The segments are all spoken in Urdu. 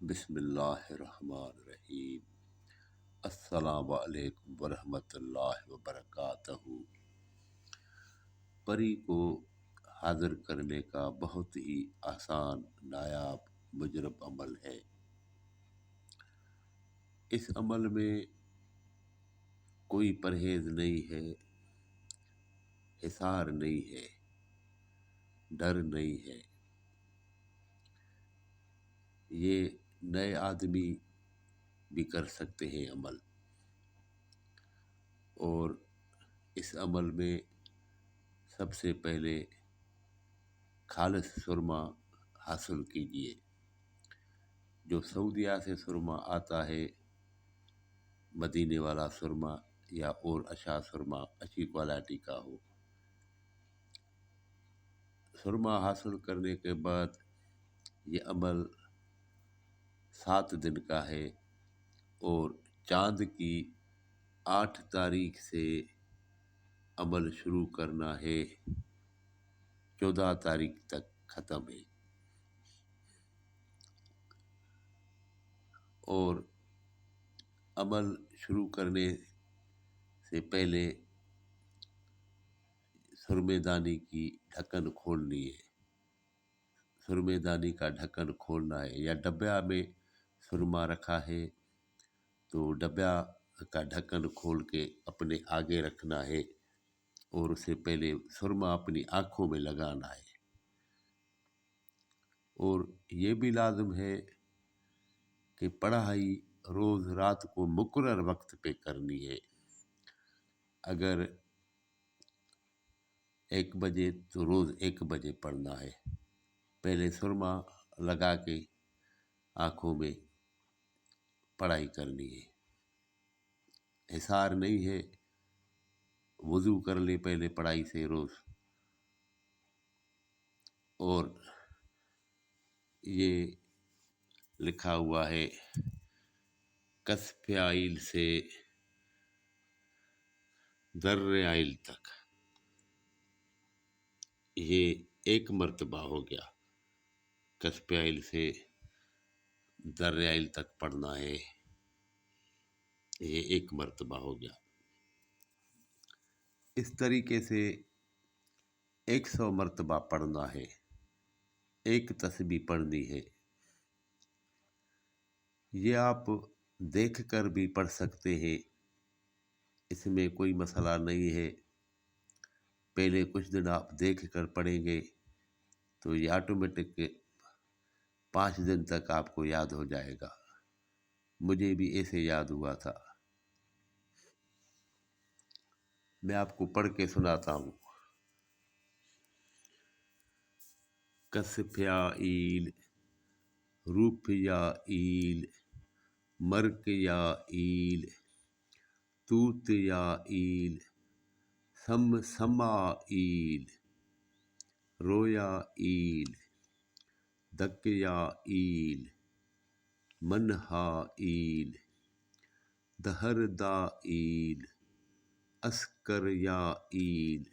بسم اللہ الرحمن الرحیم۔ السلام علیکم ورحمۃ اللہ وبرکاتہ۔ پری کو حاضر کرنے کا بہت ہی آسان، نایاب، مجرب عمل ہے۔ اس عمل میں کوئی پرہیز نہیں ہے، حصار نہیں ہے، ڈر نہیں ہے۔ یہ نئے آدمی بھی کر سکتے ہیں عمل، اور اس عمل میں سب سے پہلے خالص سرما حاصل کیجیے۔ جو سعودیہ سے سرما آتا ہے، مدینے والا سرما یا اور اچھا سرما، اچھی کوالٹی کا ہو۔ سرما حاصل کرنے کے بعد یہ عمل 7 دن کا ہے، اور چاند کی 8 تاریخ سے عمل شروع کرنا ہے، 14 تاریخ تک ختم ہے۔ اور عمل شروع کرنے سے پہلے سرمے دانی کی ڈھکن کھولنی ہے۔ سرمے دانی کا ڈھکن کھولنا ہے، یا ڈبیا میں سرما رکھا ہے تو ڈبیا کا ڈھکن کھول کے اپنے آگے رکھنا ہے، اور اسے پہلے سرما اپنی آنکھوں میں لگانا ہے۔ اور یہ بھی لازم ہے کہ پڑھائی روز رات کو مقرر وقت پہ کرنی ہے۔ اگر 1 بجے تو روز 1 بجے پڑھنا ہے۔ پہلے سرما لگا کے آنکھوں میں پڑھائی کرنی ہے، حصار نہیں ہے۔ وضو کر لے پہلے پڑھائی سے روز۔ اور یہ لکھا ہوا ہے کسب آئل سے در آئل تک، یہ 1 مرتبہ ہو گیا۔ کسب آئل سے در آئل تک پڑھنا ہے، یہ 1 مرتبہ ہو گیا۔ اس طریقے سے 100 مرتبہ پڑھنا ہے، 1 تسبیح پڑھنی ہے۔ یہ آپ دیکھ کر بھی پڑھ سکتے ہیں، اس میں کوئی مسئلہ نہیں ہے۔ پہلے کچھ دن آپ دیکھ کر پڑھیں گے تو یہ آٹومیٹک 5 دن تک آپ کو یاد ہو جائے گا۔ مجھے بھی ایسے یاد ہوا تھا۔ میں آپ کو پڑھ کے سناتا ہوں۔ کسفیا ایل، روپیا ایل، مرک یا ایل، توت یا ایل، سما ایل، رویا ایل، دک یا ایل، منہا ایل، دہر دا ایل، اسکر یا ایل،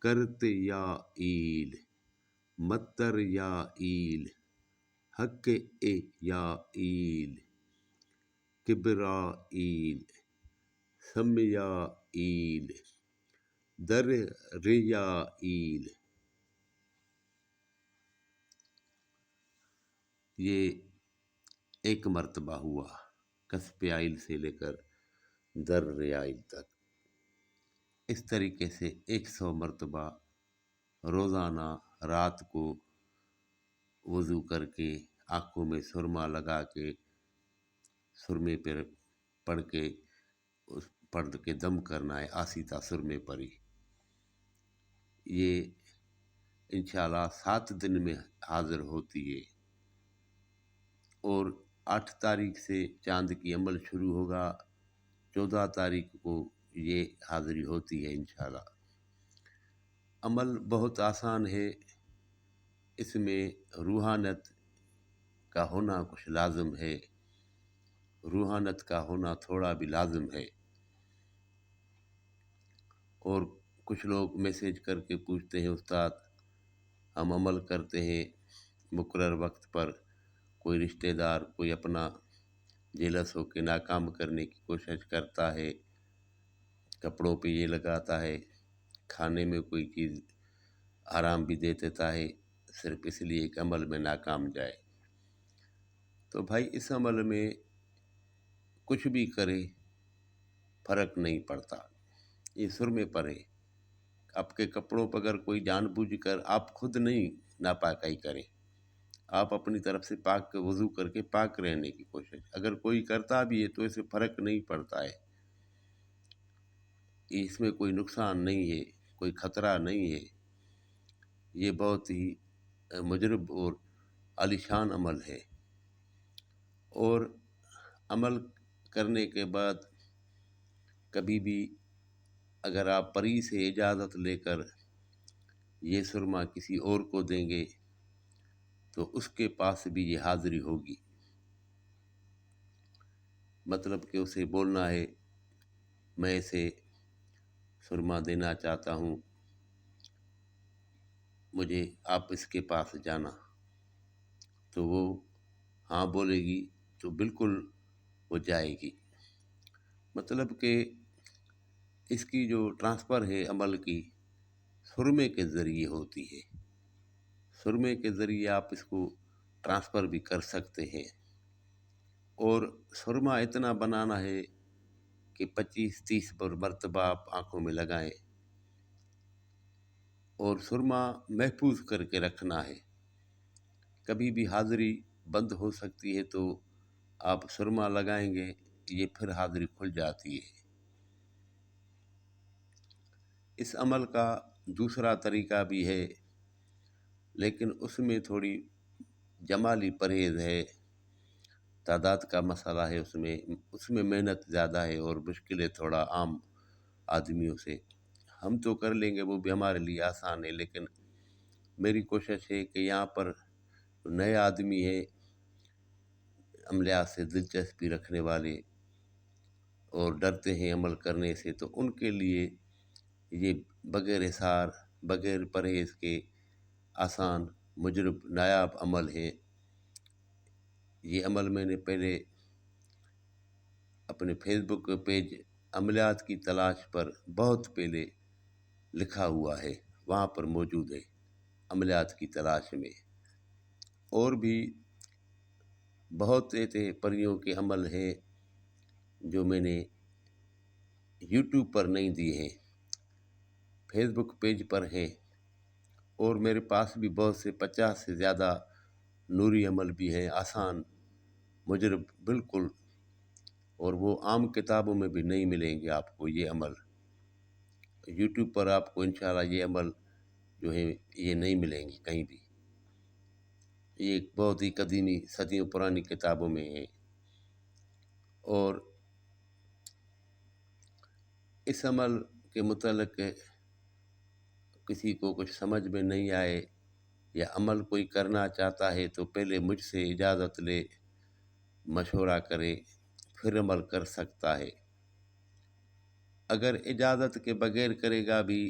کرت یا ایل، متر یا ایل، حق یا ایل، کبرا ایل، سمیا ایل، در ریا ایل۔ یہ 1 مرتبہ ہوا، کسب آئل سے لے کر در ریائل تک۔ اس طریقے سے 100 مرتبہ روزانہ رات کو وضو کر کے آنکھوں میں سرما لگا کے سرمے پر پڑھ کے دم کرنا ہے، آسیتا سرمے پر ہی۔ یہ انشاءاللہ 7 دن میں حاضر ہوتی ہے، اور 8 تاریخ سے چاند کی عمل شروع ہوگا، 14 تاریخ کو یہ حاضری ہوتی ہے انشاءاللہ۔ عمل بہت آسان ہے، اس میں روحانیت کا ہونا کچھ لازم ہے، روحانیت کا ہونا تھوڑا بھی لازم ہے۔ اور کچھ لوگ میسیج کر کے پوچھتے ہیں، استاد ہم عمل کرتے ہیں مقرر وقت پر، کوئی رشتہ دار کوئی اپنا جیلس ہو کے ناکام کرنے کی کوشش کرتا ہے، کپڑوں پہ یہ لگاتا ہے، کھانے میں کوئی چیز آرام بھی دے دیتا ہے، صرف اس لیے کہ عمل میں ناکام جائے۔ تو بھائی اس عمل میں کچھ بھی کرے فرق نہیں پڑتا، یہ سرمے پر ہے۔ آپ کے کپڑوں پر اگر کوئی جان بوجھ کر، آپ خود نہیں ناپاکی کریں، آپ اپنی طرف سے پاک وضو کر کے پاک رہنے کی کوشش، اگر کوئی کرتا بھی ہے تو اسے فرق نہیں پڑتا ہے، اس میں کوئی نقصان نہیں ہے، کوئی خطرہ نہیں ہے، یہ بہت ہی مجرب اور عالیشان عمل ہے۔ اور عمل کرنے کے بعد کبھی بھی اگر آپ پری سے اجازت لے کر یہ سرما کسی اور کو دیں گے تو اس کے پاس بھی یہ حاضری ہوگی، مطلب کہ اسے بولنا ہے میں اسے سرما دینا چاہتا ہوں، مجھے آپ اس کے پاس جانا، تو وہ ہاں بولے گی تو بالکل وہ جائے گی۔ مطلب کہ اس کی جو ٹرانسفر ہے عمل کی سرمے کے ذریعے ہوتی ہے، سرمے کے ذریعے آپ اس کو ٹرانسفر بھی کر سکتے ہیں۔ اور سرما اتنا بنانا ہے کہ 25-30 مرتبہ آپ آنکھوں میں لگائیں، اور سرما محفوظ کر کے رکھنا ہے، کبھی بھی حاضری بند ہو سکتی ہے تو آپ سرما لگائیں گے یہ پھر حاضری کھل جاتی ہے۔ اس عمل کا دوسرا طریقہ بھی ہے، لیکن اس میں تھوڑی جمالی پرہیز ہے، تعداد کا مسئلہ ہے، اس میں محنت زیادہ ہے اور مشکلیں تھوڑا عام آدمیوں سے، ہم تو کر لیں گے وہ بھی ہمارے لیے آسان ہے، لیکن میری کوشش ہے کہ یہاں پر نئے آدمی ہے، عملیات سے دلچسپی رکھنے والے اور ڈرتے ہیں عمل کرنے سے، تو ان کے لیے یہ بغیر حصار بغیر پرہیز کے آسان مجرب نایاب عمل ہے۔ یہ عمل میں نے پہلے اپنے فیس بک پیج عملیات کی تلاش پر بہت پہلے لکھا ہوا ہے، وہاں پر موجود ہے، عملیات کی تلاش میں۔ اور بھی بہت ایسے پریوں کے عمل ہیں جو میں نے یوٹیوب پر نہیں دیے ہیں، فیس بک پیج پر ہیں، اور میرے پاس بھی بہت سے 50 سے زیادہ نوری عمل بھی ہیں، آسان مجرب بالکل، اور وہ عام کتابوں میں بھی نہیں ملیں گے آپ کو یہ عمل، یوٹیوب پر آپ کو انشاءاللہ یہ عمل جو ہے یہ نہیں ملیں گے کہیں بھی، یہ ایک بہت ہی قدیمی صدیوں پرانی کتابوں میں ہے۔ اور اس عمل کے متعلق کسی کو کچھ سمجھ میں نہیں آئے یا عمل کوئی کرنا چاہتا ہے تو پہلے مجھ سے اجازت لے، مشورہ کرے، پھر عمل کر سکتا ہے۔ اگر اجازت کے بغیر کرے گا بھی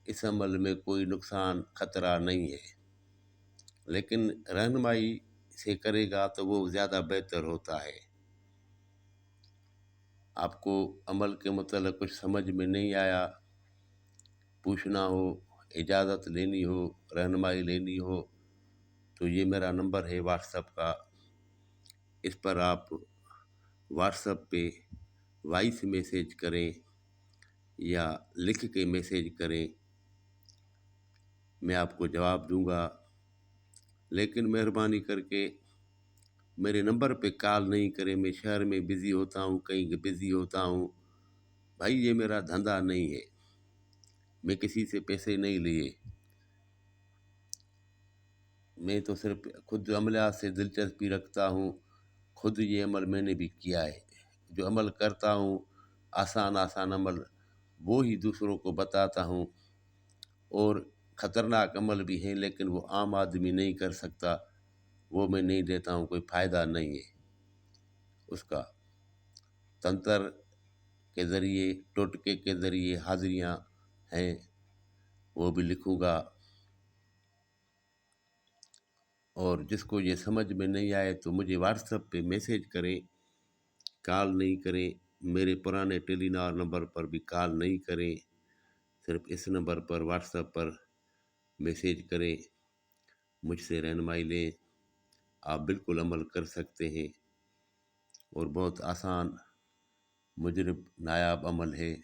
اس عمل میں کوئی نقصان خطرہ نہیں ہے، لیکن رہنمائی سے کرے گا تو وہ زیادہ بہتر ہوتا ہے۔ آپ کو عمل کے متعلق کچھ سمجھ میں نہیں آیا، پوچھنا ہو، اجازت لینی ہو، رہنمائی لینی ہو، تو یہ میرا نمبر ہے واٹس ایپ کا، اس پر آپ واٹس ایپ پہ وائس میسیج کریں یا لکھ کے میسیج کریں، میں آپ کو جواب دوں گا، لیکن مہربانی کر کے میرے نمبر پہ کال نہیں کریں، میں شہر میں بزی ہوتا ہوں، کہیں بزی ہوتا ہوں، بھائی یہ میرا دھندا نہیں ہے، میں کسی سے پیسے نہیں لیے، میں تو صرف خود عملیات سے دلچسپی رکھتا ہوں، خود یہ عمل میں نے بھی کیا ہے، جو عمل کرتا ہوں آسان عمل وہی دوسروں کو بتاتا ہوں، اور خطرناک عمل بھی ہیں لیکن وہ عام آدمی نہیں کر سکتا، وہ میں نہیں دیتا ہوں، کوئی فائدہ نہیں ہے اس کا۔ تنتر کے ذریعے، ٹوٹکے کے ذریعے حاضریاں ہیں، وہ بھی لکھوں گا، اور جس کو یہ سمجھ میں نہیں آئے تو مجھے واٹس ایپ پہ میسیج کریں، کال نہیں کریں، میرے پرانے ٹیلی نار نمبر پر بھی کال نہیں کریں، صرف اس نمبر پر واٹس ایپ پر میسیج کریں، مجھ سے رہنمائی لیں، آپ بالکل عمل کر سکتے ہیں، اور بہت آسان مجرب نایاب عمل ہے۔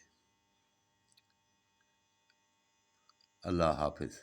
اللہ حافظ۔